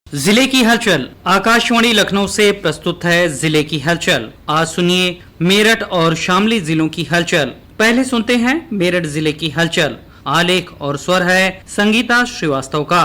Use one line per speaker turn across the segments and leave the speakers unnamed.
जिले की हलचल। आकाशवाणी लखनऊ से प्रस्तुत है जिले की हलचल। आज सुनिए मेरठ और शामली जिलों की हलचल। पहले सुनते हैं मेरठ जिले की हलचल। आलेख और स्वर है संगीता श्रीवास्तव का।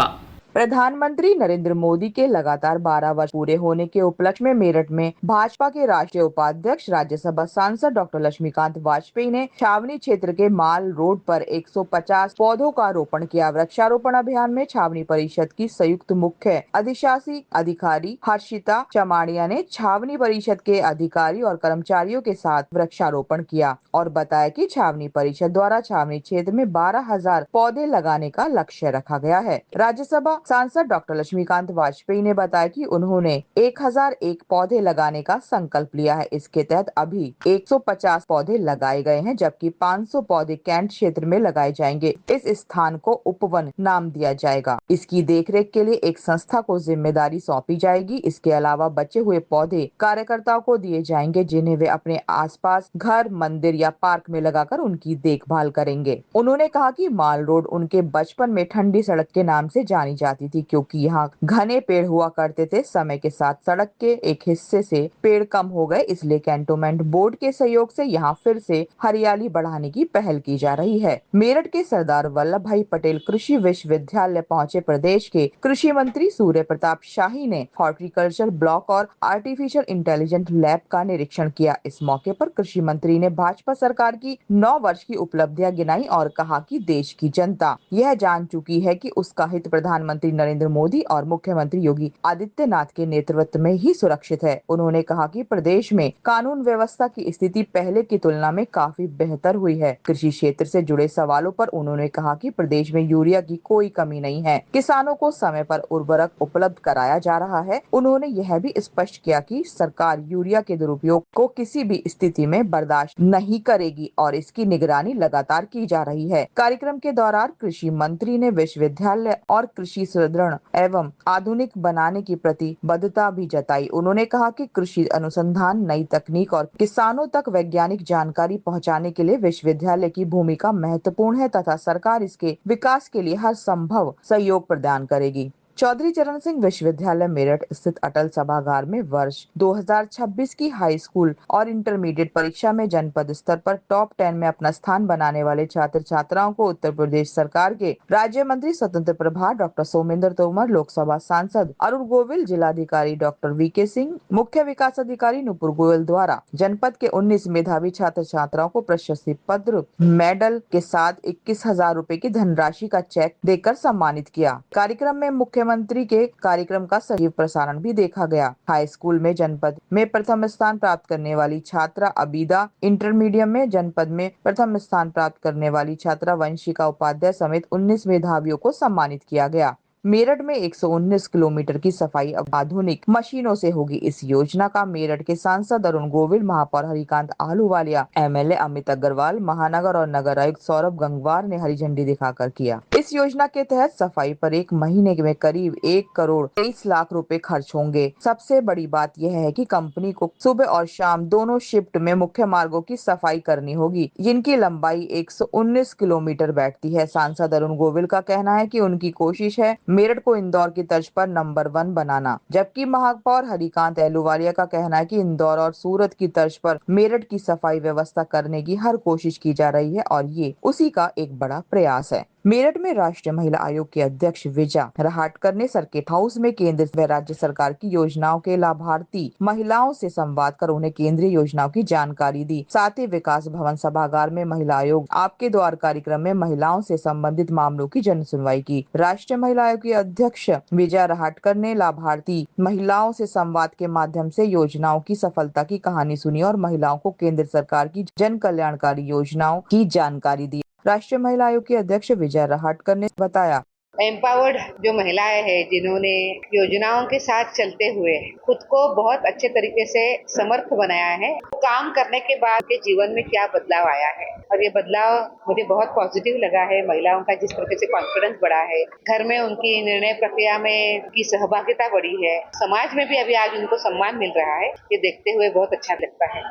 प्रधानमंत्री नरेंद्र मोदी के लगातार 12 वर्ष पूरे होने के उपलक्ष्य में मेरठ में भाजपा के राष्ट्रीय उपाध्यक्ष राज्यसभा सांसद डॉक्टर लक्ष्मीकांत वाजपेयी ने छावनी क्षेत्र के माल रोड पर 150 पौधों का रोपण किया। वृक्षारोपण अभियान में छावनी परिषद की संयुक्त मुख्य अधिशासी अधिकारी हर्षिता चमाड़िया ने छावनी परिषद के अधिकारी और कर्मचारियों के साथ वृक्षारोपण किया और बताया कि छावनी परिषद द्वारा छावनी क्षेत्र में 12,000 पौधे लगाने का लक्ष्य रखा गया है। राज्यसभा सांसद डॉक्टर लक्ष्मीकांत वाजपेयी ने बताया कि उन्होंने 1001 पौधे लगाने का संकल्प लिया है। इसके तहत अभी 150 पौधे लगाए गए हैं, जबकि 500 पौधे कैंट क्षेत्र में लगाए जाएंगे। इस स्थान को उपवन नाम दिया जाएगा। इसकी देखरेख के लिए एक संस्था को जिम्मेदारी सौंपी जाएगी। इसके अलावा बचे हुए पौधे कार्यकर्ताओं को दिए जाएंगे, जिन्हें वे अपने आसपास घर, मंदिर या पार्क में लगाकर उनकी देखभाल करेंगे। उन्होंने कहा कि माल रोड उनके बचपन में ठंडी सड़क के नाम से जानी जाती थी, क्योंकि यहाँ घने पेड़ हुआ करते थे। समय के साथ सड़क के एक हिस्से से पेड़ कम हो गए, इसलिए कैंटोनमेंट बोर्ड के सहयोग से यहाँ फिर से हरियाली बढ़ाने की पहल की जा रही है। मेरठ के सरदार वल्लभ भाई पटेल कृषि विश्वविद्यालय पहुंचे प्रदेश के कृषि मंत्री सूर्य प्रताप शाही ने हॉर्टिकल्चर ब्लॉक और आर्टिफिशियल इंटेलिजेंस लैब का निरीक्षण किया। इस मौके पर कृषि मंत्री ने भाजपा सरकार की 9 वर्ष की उपलब्धियां गिनाई और कहा कि देश की जनता यह जान चुकी है कि उसका हित प्रधानमंत्री नरेंद्र मोदी और मुख्यमंत्री योगी आदित्यनाथ के नेतृत्व में ही सुरक्षित है। उन्होंने कहा कि प्रदेश में कानून व्यवस्था की स्थिति पहले की तुलना में काफी बेहतर हुई है। कृषि क्षेत्र से जुड़े सवालों पर उन्होंने कहा कि प्रदेश में यूरिया की कोई कमी नहीं है। किसानों को समय पर उर्वरक उपलब्ध कराया जा रहा है। उन्होंने यह भी स्पष्ट किया कि सरकार यूरिया के दुरुपयोग को किसी भी स्थिति में बर्दाश्त नहीं करेगी और इसकी निगरानी लगातार की जा रही है। कार्यक्रम के दौरान कृषि मंत्री ने विश्वविद्यालय और कृषि सुदृढ़ एवं आधुनिक बनाने की प्रतिबद्धता भी जताई। उन्होंने कहा कि कृषि अनुसंधान, नई तकनीक और किसानों तक वैज्ञानिक जानकारी पहुंचाने के लिए विश्वविद्यालय की भूमिका महत्वपूर्ण है तथा सरकार इसके विकास के लिए हर संभव सहयोग प्रदान करेगी। चौधरी चरण सिंह विश्वविद्यालय मेरठ स्थित अटल सभागार में वर्ष 2026 की हाई स्कूल और इंटरमीडिएट परीक्षा में जनपद स्तर पर टॉप 10 में अपना स्थान बनाने वाले छात्र छात्राओं को उत्तर प्रदेश सरकार के राज्य मंत्री स्वतंत्र प्रभार डॉक्टर सोमेंद्र तोमर, लोकसभा सांसद अरुण गोविल, जिलाधिकारी डॉक्टर वीके सिंह, मुख्य विकास अधिकारी नुपुर गोयल द्वारा जनपद के 19 मेधावी छात्र छात्राओं को प्रशस्ति पत्र, मेडल के साथ 21,000 रूपए की धनराशि का चेक देकर सम्मानित किया। कार्यक्रम में मुख्यमंत्री के कार्यक्रम का सजीव प्रसारण भी देखा गया। हाई स्कूल में जनपद में प्रथम स्थान प्राप्त करने वाली छात्रा अबीदा, इंटरमीडिएट में जनपद में प्रथम स्थान प्राप्त करने वाली छात्रा वंशिका उपाध्याय समेत 19 मेधावियों को सम्मानित किया गया। मेरठ में 119 किलोमीटर की सफाई अब आधुनिक मशीनों से होगी। इस योजना का मेरठ के सांसद अरुण गोविल, महापौर हरिकांत आहलूवालिया, एमएलए अमित अग्रवाल, महानगर और नगर आयुक्त सौरभ गंगवार ने हरी झंडी दिखाकर किया। इस योजना के तहत सफाई पर एक महीने में करीब 1 करोड़ 23 लाख रुपए खर्च होंगे। सबसे बड़ी बात यह है कि कंपनी को सुबह और शाम दोनों शिफ्ट में मुख्य मार्गों की सफाई करनी होगी, जिनकी लंबाई 119 किलोमीटर बैठती है। सांसद अरुण गोविल का कहना है कि उनकी कोशिश है मेरठ को इंदौर की तर्ज पर नंबर 1 बनाना, जबकि महापौर हरिकांत आहलूवालिया का कहना है कि इंदौर और सूरत की तर्ज पर मेरठ की सफाई व्यवस्था करने की हर कोशिश की जा रही है और ये उसी का एक बड़ा प्रयास है। मेरठ में राष्ट्रीय महिला आयोग के अध्यक्ष विजया रहाटकर ने सर्किट हाउस में केंद्र व राज्य सरकार की योजनाओं के लाभार्थी महिलाओं से संवाद कर उन्हें केंद्रीय योजनाओं की जानकारी दी। साथ ही विकास भवन सभागार में महिला आयोग आपके द्वार कार्यक्रम में महिलाओं से संबंधित मामलों की जन सुनवाई की। राष्ट्रीय महिला आयोग की अध्यक्ष विजया रहाटकर ने लाभार्थी महिलाओं से संवाद के माध्यम से योजनाओं की सफलता की कहानी सुनी और महिलाओं को केंद्र सरकार की जन कल्याणकारी योजनाओं की जानकारी दी। राष्ट्रीय महिला आयोग की अध्यक्ष विजय रहाटकर ने बताया,
एम्पावर्ड जो महिलाएं हैं जिन्होंने योजनाओं के साथ चलते हुए खुद को बहुत अच्छे तरीके से समर्थ बनाया है, काम करने के बाद के जीवन में क्या बदलाव आया है और ये बदलाव मुझे बहुत पॉजिटिव लगा है। महिलाओं का जिस तरह से कॉन्फिडेंस बढ़ा है, घर में उनकी निर्णय प्रक्रिया में उनकी सहभागिता बढ़ी है, समाज में भी अभी आज उनको सम्मान मिल रहा है, ये देखते हुए बहुत अच्छा लगता है।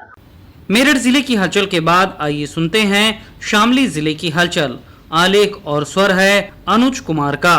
मेरठ जिले की हलचल के बाद आइए सुनते हैं शामली जिले की हलचल। आलेख और स्वर है अनुज कुमार का।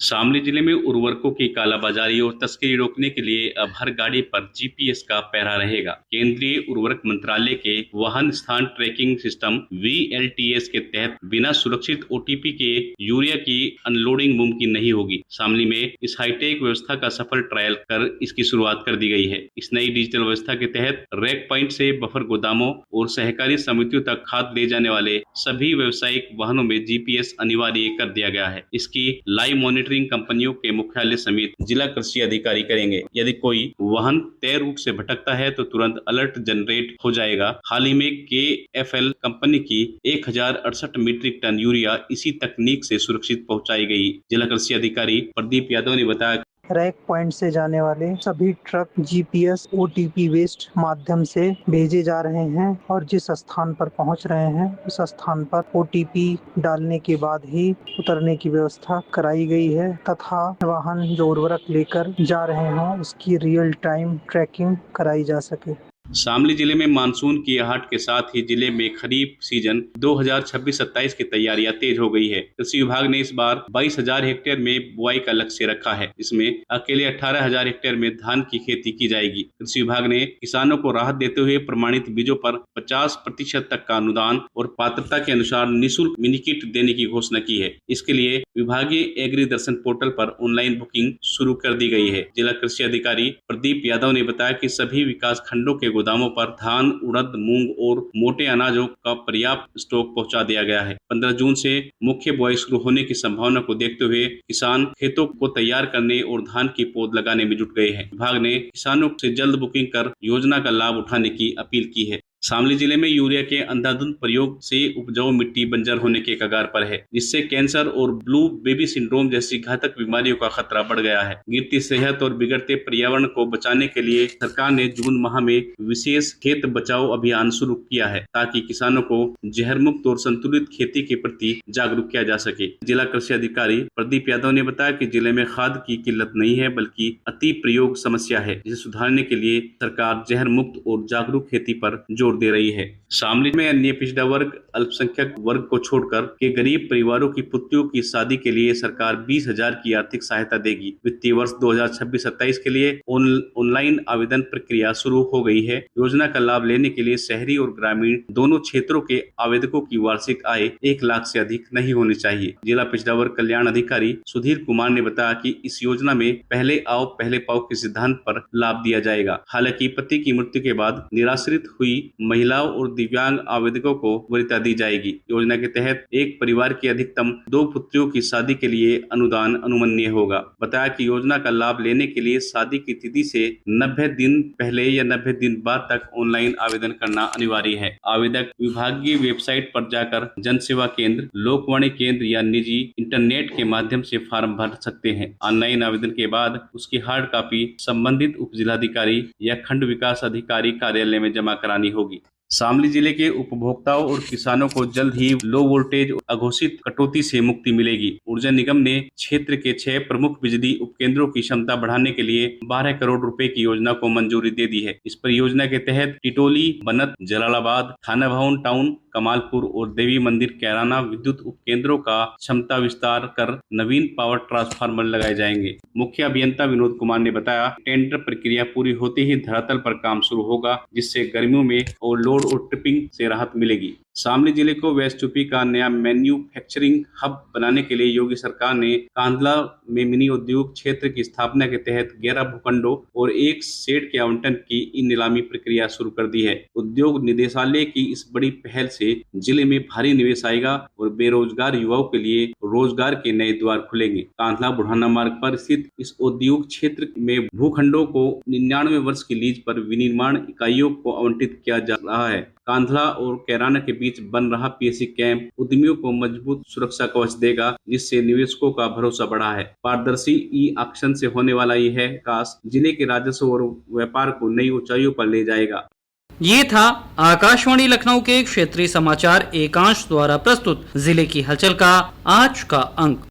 शामली जिले में उर्वरकों की कालाबाजारी और तस्करी रोकने के लिए अब हर गाड़ी पर जीपीएस का पहरा रहेगा। केंद्रीय उर्वरक मंत्रालय के वाहन स्थान ट्रैकिंग सिस्टम VLTS के तहत बिना सुरक्षित OTP के यूरिया की अनलोडिंग मुमकिन नहीं होगी। शामली में इस हाईटेक व्यवस्था का सफल ट्रायल कर इसकी शुरुआत कर दी गई है। इस नई डिजिटल व्यवस्था के तहत रैक पॉइंट से बफर गोदामों और सहकारी समितियों तक खाद ले जाने वाले सभी व्यावसायिक वाहनों में जीपीएस अनिवार्य कर दिया गया है। इसकी लाइव मॉनिटरिंग कंपनियों के मुख्यालय समेत जिला कृषि अधिकारी करेंगे। यदि कोई वाहन तय रूट से भटकता है तो तुरंत अलर्ट जनरेट हो जाएगा। हाल ही में KFL कंपनी की 1068 मीट्रिक टन यूरिया इसी तकनीक से सुरक्षित पहुंचाई गई। जिला कृषि अधिकारी प्रदीप यादव ने बताया,
रैक पॉइंट से जाने वाले सभी ट्रक जीपीएस OTP बेस्ड माध्यम से भेजे जा रहे हैं और जिस स्थान पर पहुंच रहे हैं उस स्थान पर OTP डालने के बाद ही उतरने की व्यवस्था कराई गई है तथा वाहन जो उर्वरक लेकर जा रहे हों उसकी रियल टाइम ट्रैकिंग कराई जा सके।
शामली जिले में मानसून की आहट के साथ ही जिले में खरीफ सीजन 2026-27 की तैयारियां तेज हो गई है। कृषि विभाग ने इस बार 22,000 हेक्टेयर में बुआई का लक्ष्य रखा है। इसमें अकेले 18,000 हेक्टेयर में धान की खेती की जाएगी। कृषि विभाग ने किसानों को राहत देते हुए प्रमाणित बीजों पर 50% तक का अनुदान और पात्रता के अनुसार निःशुल्क मिनी किट देने की घोषणा की है। इसके लिए विभागीय एग्री दर्शन पोर्टल पर ऑनलाइन बुकिंग शुरू कर दी गई है। जिला कृषि अधिकारी प्रदीप यादव ने बताया कि सभी विकास खंडों के गोदामों पर धान, उड़द, मूंग और मोटे अनाजों का पर्याप्त स्टॉक पहुंचा दिया गया है। 15 जून से मुख्य बुआई शुरू होने की संभावना को देखते हुए किसान खेतों को तैयार करने और धान की पौध लगाने में जुट गए हैं। विभाग ने किसानों से जल्द बुकिंग कर योजना का लाभ उठाने की अपील की है। शामली जिले में यूरिया के अंधाधुंध प्रयोग से उपजाऊ मिट्टी बंजर होने के कगार पर है, जिससे कैंसर और ब्लू बेबी सिंड्रोम जैसी घातक बीमारियों का खतरा बढ़ गया है। गिरती सेहत और बिगड़ते पर्यावरण को बचाने के लिए सरकार ने जून माह में विशेष खेत बचाओ अभियान शुरू किया है, ताकि किसानों को जहर मुक्त और संतुलित खेती के प्रति जागरूक किया जा सके। जिला कृषि अधिकारी प्रदीप यादव ने बताया कि जिले में खाद की किल्लत नहीं है, बल्कि अति प्रयोग समस्या है, जिसे सुधारने के लिए सरकार जहर मुक्त और जागरूक खेती पर जोर दे रही है। शामली में अन्य पिछड़ा वर्ग, अल्पसंख्यक वर्ग को छोड़कर के गरीब परिवारों की पुत्रियों की शादी के लिए सरकार 20,000 की आर्थिक सहायता देगी। वित्तीय वर्ष 2026-27 के लिए ऑनलाइन आवेदन प्रक्रिया शुरू हो गई है। योजना का लाभ लेने के लिए शहरी और ग्रामीण दोनों क्षेत्रों के आवेदकों की वार्षिक आय 1 लाख से अधिक नहीं होनी चाहिए। जिला पिछड़ा वर्ग कल्याण अधिकारी सुधीर कुमार ने बताया कि इस योजना में पहले आओ पहले पाओ के सिद्धांत पर लाभ दिया जाएगा। हालांकि पति की मृत्यु के बाद निराश्रित हुई महिलाओं और दिव्यांग आवेदकों को वरीयता दी जाएगी। योजना के तहत एक परिवार की अधिकतम 2 पुत्रियों की शादी के लिए अनुदान अनुमन्य होगा। बताया कि योजना का लाभ लेने के लिए शादी की तिथि से 90 दिन पहले या 90 दिन बाद तक ऑनलाइन आवेदन करना अनिवार्य है। आवेदक विभागीय वेबसाइट पर जाकर जन सेवा केंद्र, लोकवाणी केंद्र या निजी इंटरनेट के माध्यम से फॉर्म भर सकते हैं। ऑनलाइन आवेदन के बाद उसकी हार्ड कॉपी संबंधित उप जिलाधिकारी या खंड विकास अधिकारी कार्यालय में जमा करानी होगी। शामली जिले के उपभोक्ताओं और किसानों को जल्द ही लो वोल्टेज अघोषित कटौती से मुक्ति मिलेगी। ऊर्जा निगम ने क्षेत्र के 6 प्रमुख बिजली उपकेंद्रों की क्षमता बढ़ाने के लिए 12 करोड़ रुपए की योजना को मंजूरी दे दी है। इस परियोजना के तहत टिटोली, बनत, जलालाबाद, थाना भवन टाउन, कमालपुर और देवी मंदिर कैराना विद्युत उपकेंद्रों का क्षमता विस्तार कर नवीन पावर ट्रांसफार्मर लगाए जाएंगे। मुख्य अभियंता विनोद कुमार ने बताया, टेंडर प्रक्रिया पूरी होते ही धरातल पर काम शुरू होगा, जिससे गर्मियों में ओवरलोड और ट्रिपिंग से राहत मिलेगी। शामली जिले को वेस्ट यूपी का नया मैन्युफैक्चरिंग हब बनाने के लिए योगी सरकार ने कांधला में मिनी उद्योग क्षेत्र की स्थापना के तहत 11 भूखंडों और 1 शेड के आवंटन की नीलामी प्रक्रिया शुरू कर दी है। उद्योग निदेशालय की इस बड़ी पहल से जिले में भारी निवेश आएगा और बेरोजगार युवाओं के लिए रोजगार के नए द्वार खुलेंगे। कांधला बुढ़ाना मार्ग पर स्थित इस उद्योग क्षेत्र में भूखंडों को 99 वर्ष की लीज पर विनिर्माण इकाइयों को आवंटित किया जा रहा है। कांधला और कैराना के बीच बन रहा PSC कैंप उद्यमियों को मजबूत सुरक्षा कवच देगा, जिससे निवेशकों का भरोसा बढ़ा है। पारदर्शी ई-ऑक्शन से होने वाला यह विकास जिले के राजस्व और व्यापार को नई ऊंचाइयों पर ले जाएगा।
ये था आकाशवाणी लखनऊ के क्षेत्रीय समाचार एकांश द्वारा प्रस्तुत जिले की हलचल का आज का अंक।